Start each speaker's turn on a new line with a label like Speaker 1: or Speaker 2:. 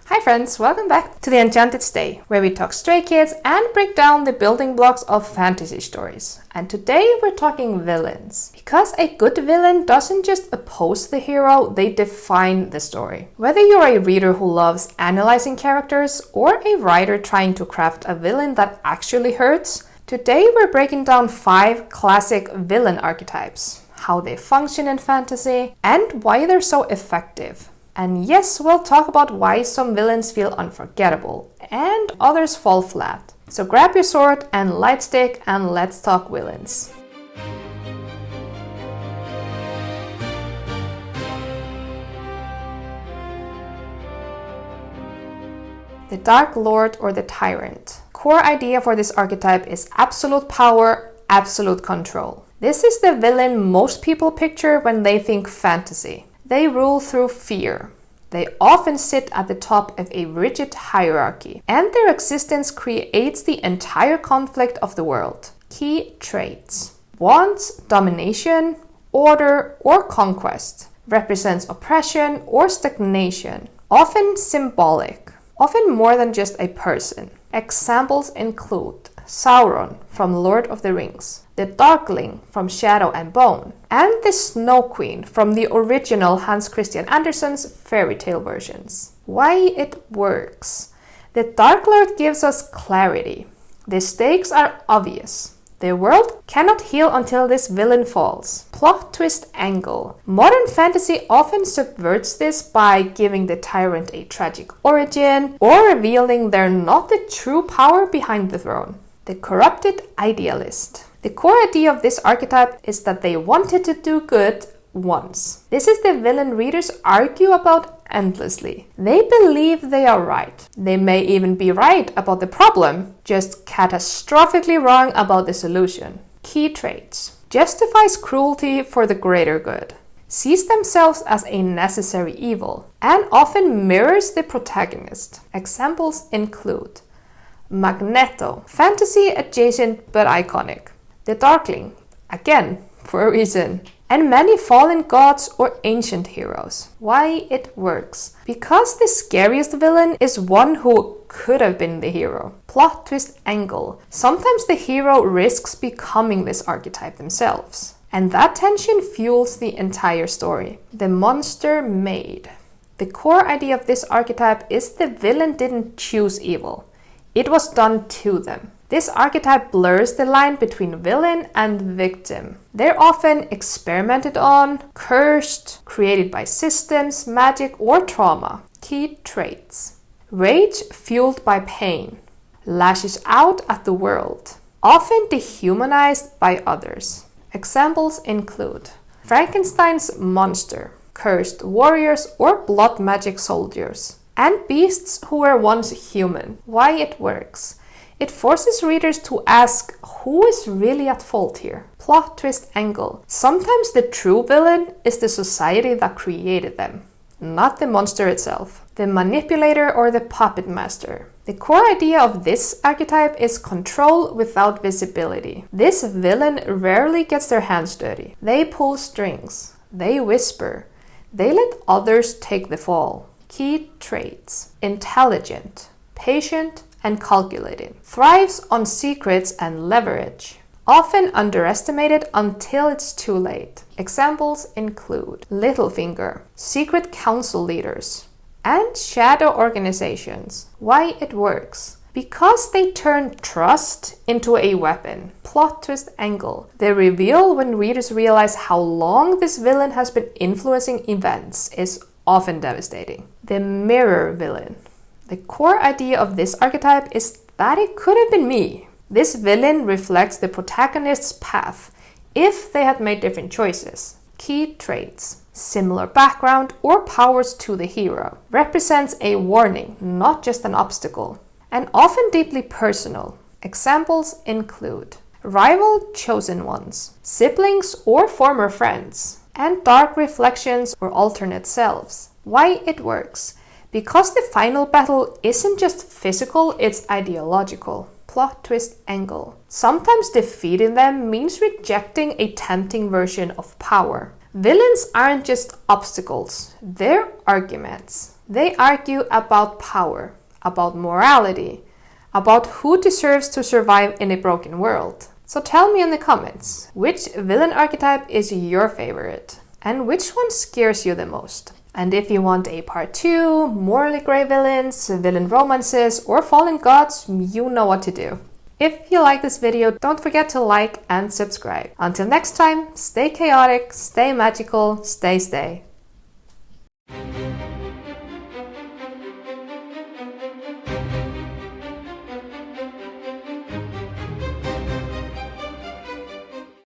Speaker 1: Hi friends, welcome back to the Enchanted Stay, where we talk Stray Kids and break down the building blocks of fantasy stories. And today we're talking villains. Because a good villain doesn't just oppose the hero, they define the story. Whether you're a reader who loves analyzing characters or a writer trying to craft a villain that actually hurts, today we're breaking down 5 classic villain archetypes, how they function in fantasy, and why they're so effective. And yes, we'll talk about why some villains feel unforgettable and others fall flat. So grab your sword and light stick and let's talk villains. The Dark Lord or the Tyrant. Core idea for this archetype is absolute power, absolute control. This is the villain most people picture when they think fantasy. They rule through fear. They often sit at the top of a rigid hierarchy, and their existence creates the entire conflict of the world. Key traits: wants domination, order, or conquest. Represents oppression or stagnation. Often symbolic. Often more than just a person. Examples include Sauron from Lord of the Rings, the Darkling from Shadow and Bone, and the Snow Queen from the original Hans Christian Andersen's fairy tale versions. Why it works. The Dark Lord gives us clarity. The stakes are obvious. The world cannot heal until this villain falls. Plot twist angle. Modern fantasy often subverts this by giving the tyrant a tragic origin or revealing they're not the true power behind the throne. The Corrupted Idealist. The core idea of this archetype is that they wanted to do good once. This is the villain readers argue about endlessly. They believe they are right. They may even be right about the problem, just catastrophically wrong about the solution. Key traits. Justifies cruelty for the greater good. Sees themselves as a necessary evil, and often mirrors the protagonist. Examples include Magneto, fantasy adjacent but iconic. The Darkling, again, for a reason. And many fallen gods or ancient heroes. Why it works. Because the scariest villain is one who could have been the hero. Plot twist angle. Sometimes the hero risks becoming this archetype themselves. And that tension fuels the entire story. The monster made. The core idea of this archetype is the villain didn't choose evil. It was done to them. This archetype blurs the line between villain and victim. They're often experimented on, cursed, created by systems, magic, or trauma. Key traits. Rage fueled by pain. Lashes out at the world. Often dehumanized by others. Examples include Frankenstein's monster, cursed warriors or blood magic soldiers, and beasts who were once human. Why it works. It forces readers to ask who is really at fault here. Plot twist angle. Sometimes the true villain is the society that created them, not the monster itself. The manipulator or the puppet master. The core idea of this archetype is control without visibility. This villain rarely gets their hands dirty. They pull strings. They whisper. They let others take the fall. Key traits. Intelligent, patient, and calculating. Thrives on secrets and leverage. Often underestimated until it's too late. Examples include Littlefinger, secret council leaders, and shadow organizations. Why it works. Because they turn trust into a weapon. Plot twist angle. They reveal when readers realize how long this villain has been influencing events is often devastating. The mirror villain. The core idea of this archetype is that it could have been me. This villain reflects the protagonist's path if they had made different choices. Key traits. Similar background or powers to the hero. Represents a warning, not just an obstacle. And often deeply personal. Examples include rival chosen ones, siblings or former friends, and dark reflections or alternate selves. Why it works. Because the final battle isn't just physical, it's ideological. Plot twist angle. Sometimes defeating them means rejecting a tempting version of power. Villains aren't just obstacles, they're arguments. They argue about power, about morality, about who deserves to survive in a broken world. So tell me in the comments, which villain archetype is your favorite? And which one scares you the most? And if you want a part 2, morally grey villains, villain romances, or fallen gods, you know what to do. If you like this video, don't forget to like and subscribe. Until next time, stay chaotic, stay magical, stay.